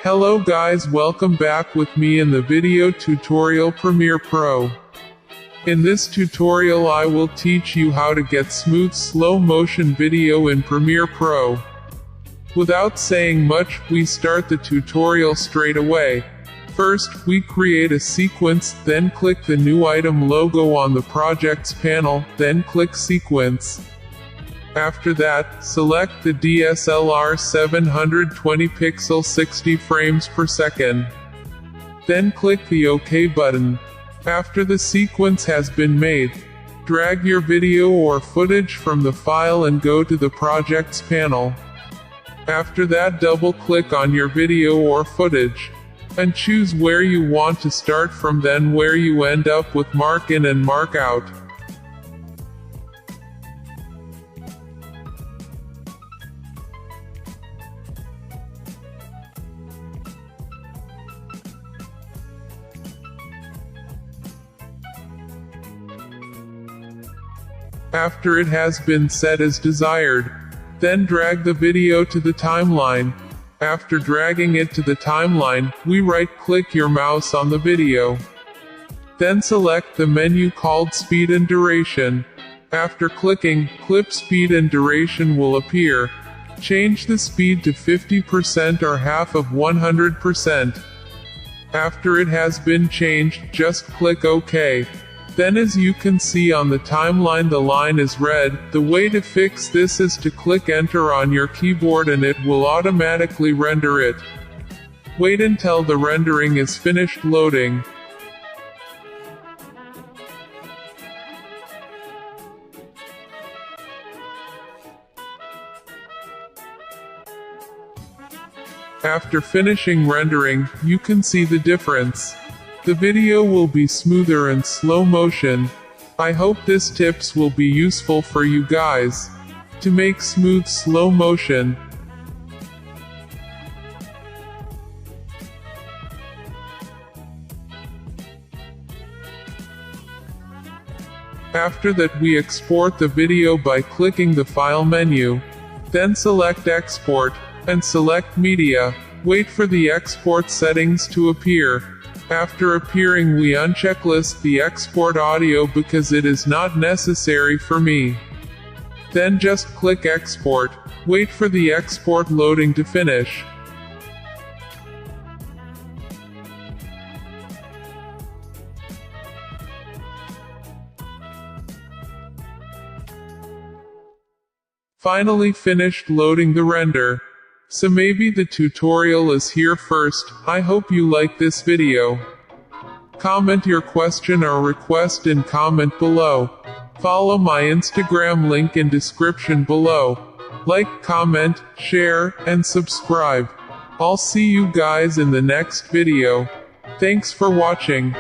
Hello guys, welcome back with me in the video tutorial Premiere Pro. In this tutorial I will teach you how to get smooth slow motion video in Premiere Pro. Without saying much, we start the tutorial straight away. First, we create a sequence, then click the new item logo on the projects panel, then click sequence. After that, select the DSLR 720 pixel 60 frames per second. Then click the OK button. After the sequence has been made, drag your video or footage from the file and go to the projects panel. After that, double-click on your video or footage, and choose where you want to start from, then where you end up with mark in and mark out. After it has been set as desired, then drag the video to the timeline. After dragging it to the timeline, we right-click your mouse on the video. Then select the menu called Speed and Duration. After clicking, clip speed and duration will appear. Change the speed to 50% or half of 100%. After it has been changed, just click OK. Then as you can see on the timeline the line is red. The way to fix this is to click enter on your keyboard and it will automatically render it. Wait until the rendering is finished loading. After finishing rendering, you can see the difference. The video will be smoother and slow motion. I hope this tips will be useful for you guys. To make smooth slow motion, after that we export the video by clicking the File menu. Then select Export, and select Media. Wait for the export settings to appear. After appearing we unchecklist the export audio because it is not necessary for me. Then just click Export. Wait for the export loading to finish. Finally finished loading the render. So maybe the tutorial is here first. I hope you like this video. Comment your question or request in comment below. Follow my Instagram link in description below. Like, comment, share, and subscribe. I'll see you guys in the next video. Thanks for watching.